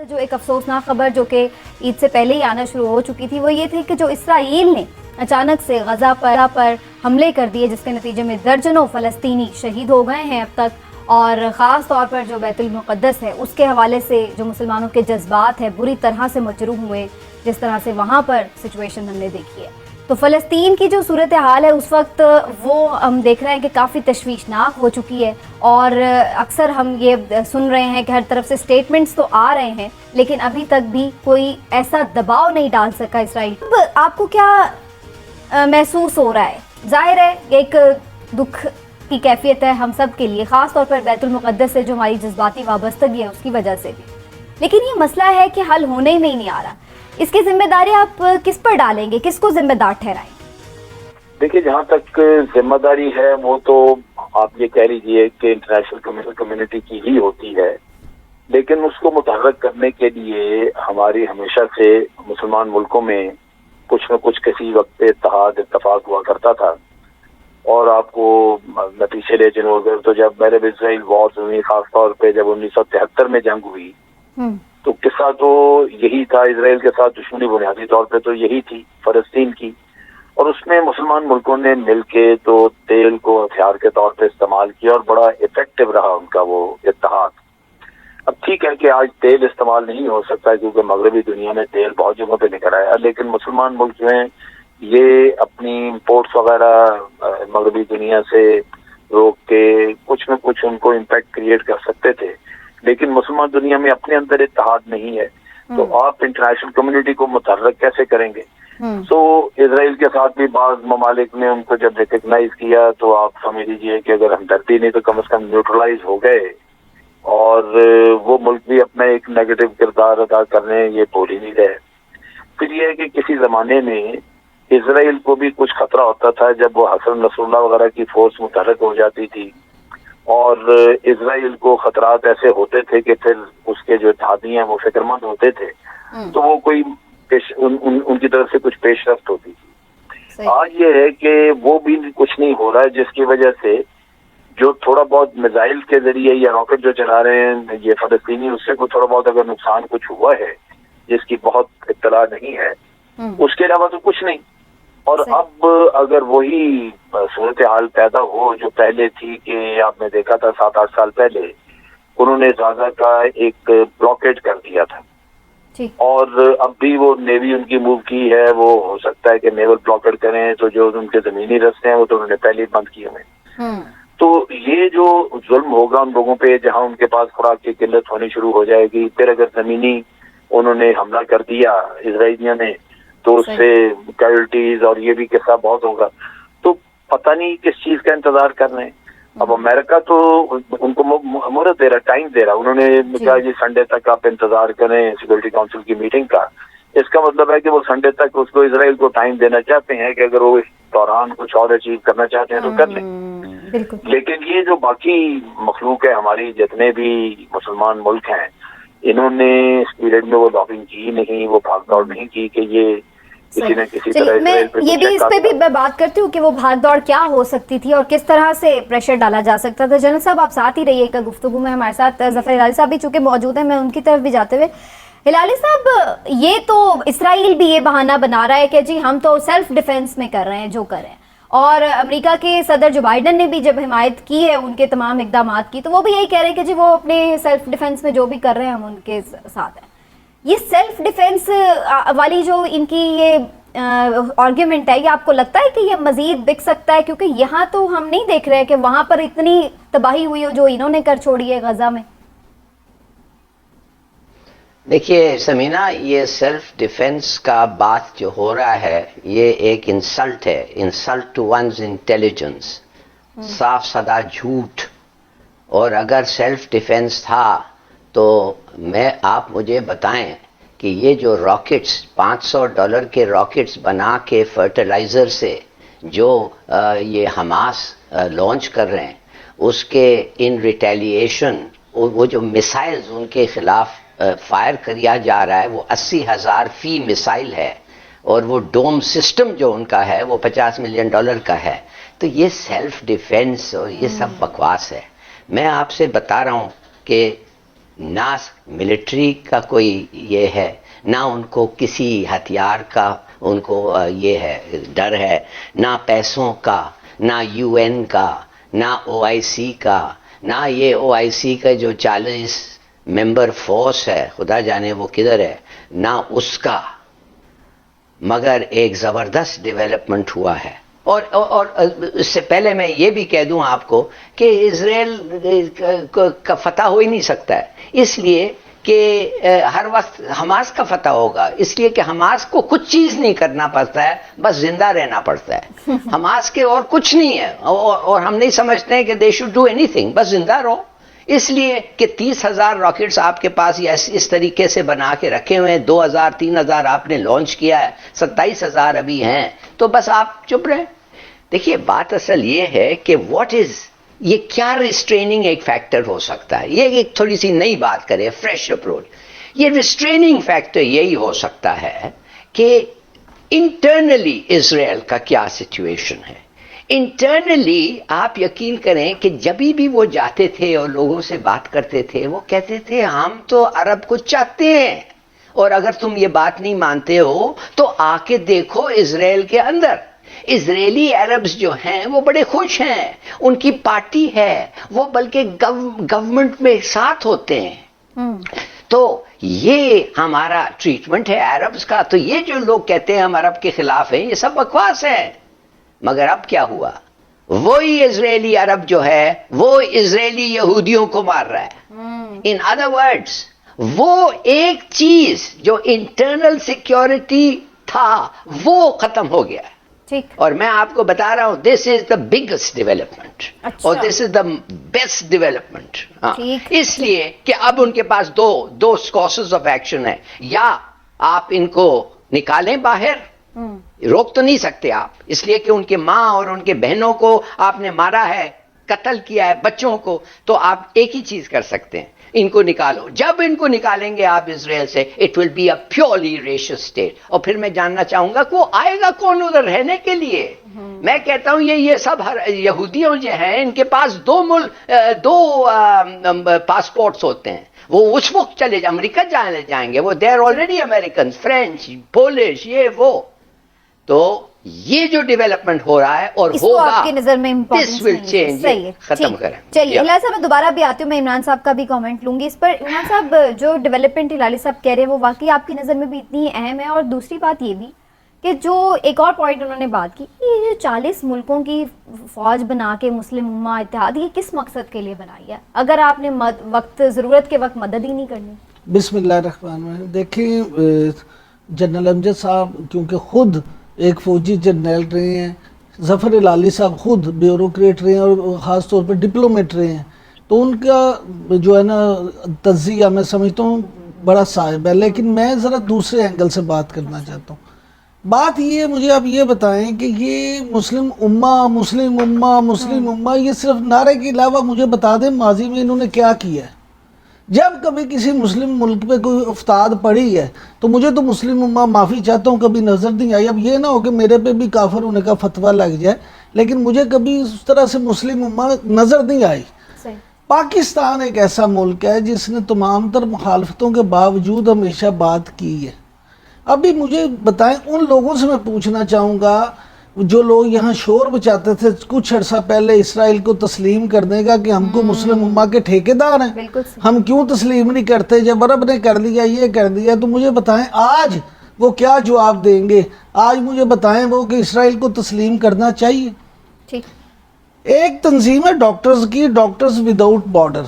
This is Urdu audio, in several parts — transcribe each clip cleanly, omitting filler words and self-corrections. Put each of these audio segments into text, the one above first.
جو ایک افسوسناک خبر جو کہ عید سے پہلے ہی آنا شروع ہو چکی تھی وہ یہ تھی کہ جو اسرائیل نے اچانک سے غزہ پر حملے کر دیے جس کے نتیجے میں درجنوں فلسطینی شہید ہو گئے ہیں اب تک، اور خاص طور پر جو بیت المقدس ہے اس کے حوالے سے جو مسلمانوں کے جذبات ہیں بری طرح سے مجروح ہوئے، جس طرح سے وہاں پر سچویشن ہم نے دیکھی ہے۔ تو فلسطین کی جو صورتحال ہے اس وقت وہ ہم دیکھ رہے ہیں کہ کافی تشویشناک ہو چکی ہے، اور اکثر ہم یہ سن رہے ہیں کہ ہر طرف سے سٹیٹمنٹس تو آ رہے ہیں لیکن ابھی تک بھی کوئی ایسا دباؤ نہیں ڈال سکا اسرائیل۔ اب آپ کو کیا محسوس ہو رہا ہے؟ ظاہر ہے ایک دکھ کی کیفیت ہے ہم سب کے لیے، خاص طور پر بیت المقدس سے جو ہماری جذباتی وابستگی ہے اس کی وجہ سے بھی، لیکن یہ مسئلہ ہے کہ حل ہونے میں ہی نہیں آ رہا۔ اس کی ذمہ داری آپ کس پر ڈالیں گے، کس کو ذمہ دار ٹھہرائیں؟ دیکھیے، جہاں تک ذمہ داری ہے وہ تو آپ یہ کہہ لیجئے کہ انٹرنیشنل کمیونٹی کی ہی ہوتی ہے، لیکن اس کو متحرک کرنے کے لیے ہماری ہمیشہ سے مسلمان ملکوں میں کچھ نہ کچھ کسی وقت اتفاق ہوا کرتا تھا۔ اور آپ کو میں پیچھے لے چلوں اگر تو جب عرب اسرائیل وار ہوئی، خاص طور پہ جب 1973 میں جنگ ہوئی تو قصہ تو یہی تھا، اسرائیل کے ساتھ دشمنی بنیادی طور پہ تو یہی تھی فلسطین کی، اور اس میں مسلمان ملکوں نے مل کے تو تیل کو ہتھیار کے طور پہ استعمال کیا اور بڑا افیکٹو رہا ان کا وہ اتحاد۔ اب ٹھیک ہے کہ آج تیل استعمال نہیں ہو سکتا کیونکہ مغربی دنیا میں تیل بہت جگہوں پہ نکل آیا، لیکن مسلمان ملک جو ہیں یہ اپنی امپورٹس وغیرہ مغربی دنیا سے روک کے کچھ نہ کچھ ان کو امپیکٹ کریٹ کر سکتے تھے، لیکن مسلمان دنیا میں اپنے اندر اتحاد نہیں ہے، تو آپ انٹرنیشنل کمیونٹی کو متحرک کیسے کریں گے؟ تو اسرائیل کے ساتھ بھی بعض ممالک نے ان کو جب ریکگنائز کیا تو آپ سمجھ لیجیے کہ اگر ہمدردی نہیں تو کم از کم نیوٹرلائز ہو گئے، اور وہ ملک بھی اپنا ایک نیگیٹو کردار ادا کرنے یہ بول ہی نہیں رہے۔ پھر یہ ہے کہ کسی زمانے میں اسرائیل کو بھی کچھ خطرہ ہوتا تھا جب وہ حسن نصر اللہ وغیرہ کی فورس متحرک ہو جاتی تھی، اور اسرائیل کو خطرات ایسے ہوتے تھے کہ پھر اس کے جو اتحادی ہیں وہ فکر مند ہوتے تھے، تو وہ کوئی ان کی طرف سے کچھ پیش رفت ہوتی تھی۔ آج یہ ہے کہ وہ بھی کچھ نہیں ہو رہا ہے، جس کی وجہ سے جو تھوڑا بہت میزائل کے ذریعے یا راکٹ جو چلا رہے ہیں یہ فلسطینی، اس سے کوئی تھوڑا بہت اگر نقصان کچھ ہوا ہے جس کی بہت اطلاع نہیں ہے، اس کے علاوہ تو کچھ نہیں۔ اور اب اگر وہی صورتحال پیدا ہو جو پہلے تھی کہ آپ نے دیکھا تھا 7-8 سال پہلے انہوں نے غزہ کا ایک بلاکیڈ کر دیا تھا، اور اب بھی وہ نیوی ان کی موو کی ہے، وہ ہو سکتا ہے کہ نیول بلاکیڈ کریں، تو جو ان کے زمینی رستے ہیں وہ تو انہوں نے پہلے ہی بند کیے ہوئے۔ تو یہ جو ظلم ہوگا ان لوگوں پہ جہاں ان کے پاس خوراک کی قلت ہونی شروع ہو جائے گی، پھر اگر زمینی انہوں نے حملہ کر دیا اسرائیلیوں نے تو اس سے کیجولٹیز اور یہ بھی قصہ بہت ہوگا، تو پتہ نہیں کس چیز کا انتظار کر رہے ہیں۔ اب امریکہ تو ان کو مہلت دے رہا، ٹائم دے رہا، انہوں نے کہا جی سنڈے تک آپ انتظار کریں سیکورٹی کونسل کی میٹنگ کا۔ اس کا مطلب ہے کہ وہ سنڈے تک اس کو اسرائیل کو ٹائم دینا چاہتے ہیں کہ اگر وہ اس دوران کچھ اور اچیو کرنا چاہتے ہیں تو کر لیں۔ لیکن یہ جو باقی مخلوق ہے ہماری، جتنے بھی مسلمان ملک ہیں، انہوں نے اس پیریڈ میں وہ لابنگ کی نہیں، وہ بھاگ دوڑ نہیں کی کہ یہ کسی نہ کسی طرح میں یہ بھی اس پہ بھی میں بات کرتی ہوں کہ وہ بھاگ دوڑ کیا ہو سکتی تھی اور کس طرح سے پریشر ڈالا جا سکتا تھا۔ جنرل صاحب آپ ساتھ ہی رہیے گا، گفتگو میں ہمارے ساتھ ظفر ہلالی صاحب بھی چونکہ موجود ہیں، میں ان کی طرف بھی جاتے ہوئے، ہلالی صاحب یہ تو اسرائیل بھی یہ بہانہ بنا رہا ہے کہ جی ہم تو سیلف ڈیفense میں کر رہے ہیں جو کر رہے ہیں، اور امریکہ کے صدر جو بائیڈن نے بھی جب حمایت کی ہے ان کے تمام اقدامات کی تو وہ بھی یہی کہہ رہے ہیں کہ جی وہ اپنے سیلف ڈیفense میں جو بھی کر رہے ہیں ہم ان کے ساتھ ہیں۔ یہ سیلف ڈیفense والی جو ان کی یہ آرگیومنٹ ہے، یہ آپ کو لگتا ہے کہ یہ مزید بک سکتا ہے؟ کیونکہ یہاں تو ہم نہیں دیکھ رہے کہ وہاں پر اتنی تباہی ہوئی ہو جو انہوں نے کر چھوڑی ہے غزہ میں۔ دیکھیے سمینہ، یہ سیلف ڈیفense کا بات جو ہو رہا ہے یہ ایک انسلٹ ہے، انسلٹ ٹو ونز انٹیلیجنس، صاف سادہ جھوٹ۔ اور اگر سیلف ڈیفense تھا تو آپ مجھے بتائیں کہ یہ جو راکٹس $500 کے راکٹس بنا کے فرٹیلائزر سے جو یہ حماس لانچ کر رہے ہیں، اس کے ان ریٹیلیشن وہ جو میسائلز ان کے خلاف فائر کیا جا رہا ہے وہ 80,000 فی میسائل ہے، اور وہ ڈوم سسٹم جو ان کا ہے وہ $50 ملین کا ہے۔ تو یہ سیلف ڈیفense اور یہ سب بکواس ہے۔ میں آپ سے بتا رہا ہوں کہ نہ ملٹری کا کوئی یہ ہے، نہ ان کو کسی ہتھیار کا ان کو یہ ہے ڈر ہے، نہ پیسوں کا، نہ یو این کا، نہ او آئی سی کا، نہ یہ او آئی سی کا جو 40 ممبر فورس ہے، خدا جانے وہ کدھر ہے، نہ اس کا، مگر ایک زبردست ڈیولپمنٹ ہوا ہے۔ اور اس سے پہلے میں یہ بھی کہہ دوں آپ کو کہ اسرائیل کا فتح ہو ہی نہیں سکتا ہے، اس لیے کہ ہر وقت حماس کا فتح ہوگا، اس لیے کہ حماس کو کچھ چیز نہیں کرنا پڑتا ہے، بس زندہ رہنا پڑتا ہے۔ حماس کے اور کچھ نہیں ہے، اور ہم نہیں سمجھتے ہیں کہ they should do any thing, بس زندہ رہو۔ اس لیے کہ 30,000 راکٹس آپ کے پاس اس طریقے سے بنا کے رکھے ہوئے ہیں، 2,000 3,000 آپ نے لانچ کیا ہے، 27,000 ابھی ہیں، تو بس آپ چپ رہیں۔ دیکھیے بات اصل یہ ہے کہ یہ کیا ریسٹریننگ ایک فیکٹر ہو سکتا ہے، یہ ایک تھوڑی سی نئی بات کرے، فریش اپروچ۔ یہ ریسٹریننگ فیکٹر یہی ہو سکتا ہے کہ انٹرنلی اسرائیل کا کیا سچویشن ہے۔ انٹرنلی آپ یقین کریں کہ جبھی بھی وہ جاتے تھے اور لوگوں سے بات کرتے تھے، وہ کہتے تھے ہم تو عرب کو چاہتے ہیں، اور اگر تم یہ بات نہیں مانتے ہو تو آ کے دیکھو اسرائیل کے اندر، اسرائیلی عربز جو ہیں وہ بڑے خوش ہیں، ان کی پارٹی ہے، وہ بلکہ گورنمنٹ میں ساتھ ہوتے ہیں۔ تو یہ ہمارا ٹریٹمنٹ ہے عربز کا۔ تو یہ جو لوگ کہتے ہیں ہم عرب کے خلاف ہیں، یہ سب بکواس ہے۔ مگر اب کیا ہوا؟ وہی اسرائیلی عرب جو ہے وہ اسرائیلی یہودیوں کو مار رہا ہے۔ ان ادر ورڈز وہ ایک چیز جو انٹرنل سیکیورٹی تھا وہ ختم ہو گیا ہے۔ اور میں آپ کو بتا رہا ہوں دس از دا بگیسٹ ڈیولپمنٹ، اور دس از دا بیسٹ ڈیولپمنٹ۔ اس لیے کہ اب ان کے پاس دو کورسز آف ایکشن ہے، یا آپ ان کو نکالیں باہر، روک تو نہیں سکتے آپ، اس لیے کہ ان کے ماں اور ان کے بہنوں کو آپ نے مارا ہے، قتل کیا ہے، بچوں کو، تو آپ ایک ہی چیز کر سکتے ہیں، ان کو نکالو۔ جب ان کو نکالیں گے آپ اسرائیل سے، it will be a purely racial state. اور پھر میں جاننا چاہوں گا کہ وہ آئے گا کون ادھر رہنے کے لیے؟ میں کہتا ہوں یہ سب یہودیوں جو ہیں ان کے پاس دو پاسپورٹس ہوتے ہیں، وہ اس وقت چلے امریکہ جائیں گے، وہ they are already American, French, Polish, یہ وہ۔ تو یہ جو ڈیولپمنٹ ہو رہا ہے اور ہوگا، آپ کی نظر میں this will change، ختم کریں۔ چلیے ہلال صاحب میں دوبارہ بھی آتی ہوں، میں عمران صاحب کا بھی کامنٹ لوں گی اس پر۔ عمران صاحب جو ڈیولپمنٹ ہلالی صاحب کہہ رہے ہیں وہ واقعی آپ کی نظر میں بھی اتنی اہم ہے؟ اور دوسری بات یہ بھی کہ جو ایک اور پوائنٹ انہوں نے بات کی، یہ 40 ملکوں کی فوج بنا کے مسلم امہ اتحاد، یہ کس مقصد کے لیے بنائی ہے اگر آپ نے ضرورت کے وقت مدد ہی نہیں کرنی؟ بسم اللہ الرحمن الرحیم۔ دیکھیں جنرل امجد صاحب کیونکہ خود ایک فوجی جنرل رہے ہیں، ظفر ہلالی صاحب خود بیوروکریٹ رہے ہیں اور خاص طور پر ڈپلومیٹ رہے ہیں، تو ان کا جو ہے نا تجزیہ میں سمجھتا ہوں بڑا صائب ہے۔ لیکن میں ذرا دوسرے اینگل سے بات کرنا چاہتا ہوں۔ بات یہ، مجھے آپ یہ بتائیں کہ یہ مسلم امہ یہ صرف نعرے کے علاوہ مجھے بتا دیں ماضی میں انہوں نے کیا کیا ہے؟ جب کبھی کسی مسلم ملک پہ کوئی افتاد پڑی ہے تو مجھے تو مسلم امہ معافی چاہتا ہوں کبھی نظر نہیں آئی۔ اب یہ نہ ہو کہ میرے پہ بھی کافر ہونے کا فتویٰ لگ جائے، لیکن مجھے کبھی اس طرح سے مسلم امہ نظر نہیں آئی۔ پاکستان ایک ایسا ملک ہے جس نے تمام تر مخالفتوں کے باوجود ہمیشہ بات کی ہے۔ ابھی مجھے بتائیں، ان لوگوں سے میں پوچھنا چاہوں گا جو لوگ یہاں شور بچاتے تھے کچھ عرصہ پہلے اسرائیل کو تسلیم کرنے کا کہ ہم کو مسلم امہ کے ٹھیکیدار ہیں، ہم کیوں تسلیم نہیں کرتے، جب عرب نے کر دیا، یہ کر دیا، تو مجھے بتائیں آج وہ کیا جواب دیں گے؟ آج مجھے بتائیں وہ کہ اسرائیل کو تسلیم کرنا چاہیے۔ ایک تنظیم ہے ڈاکٹرز کی، ڈاکٹرز وداؤٹ بارڈر،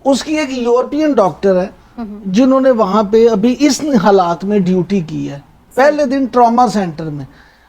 اس کی ایک یورپین ڈاکٹر ہے جنہوں نے وہاں پہ ابھی اس حالات میں ڈیوٹی کی ہے، پہلے دن ٹراما سینٹر میں۔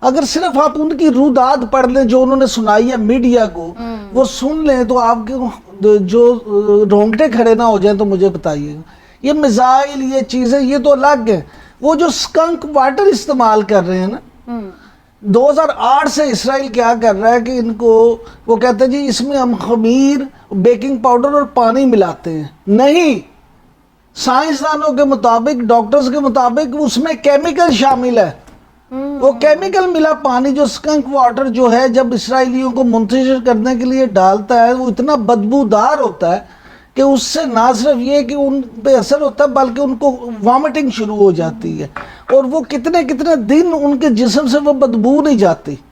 اگر صرف آپ ان کی روداد پڑھ لیں جو انہوں نے سنائی ہے میڈیا کو، وہ سن لیں تو آپ کے جو رونگٹے کھڑے نہ ہو جائیں تو مجھے بتائیے گا۔ یہ میزائل، یہ چیزیں، یہ تو الگ ہیں۔ وہ جو سکنک واٹر استعمال کر رہے ہیں نا، 2008 سے اسرائیل کیا کر رہا ہے کہ ان کو وہ کہتے ہیں جی اس میں ہم خمیر، بیکنگ پاؤڈر اور پانی ملاتے ہیں۔ نہیں، سائنسدانوں کے مطابق، ڈاکٹرز کے مطابق اس میں کیمیکل شامل ہے۔ وہ کیمیکل ملا پانی جو سکنک واٹر جو ہے جب اسرائیلیوں کو منتشر کرنے کے لیے ڈالتا ہے وہ اتنا بدبودار ہوتا ہے کہ اس سے نہ صرف یہ کہ ان پہ اثر ہوتا ہے بلکہ ان کو وامٹنگ شروع ہو جاتی ہے، اور وہ کتنے دن ان کے جسم سے وہ بدبو نہیں جاتی۔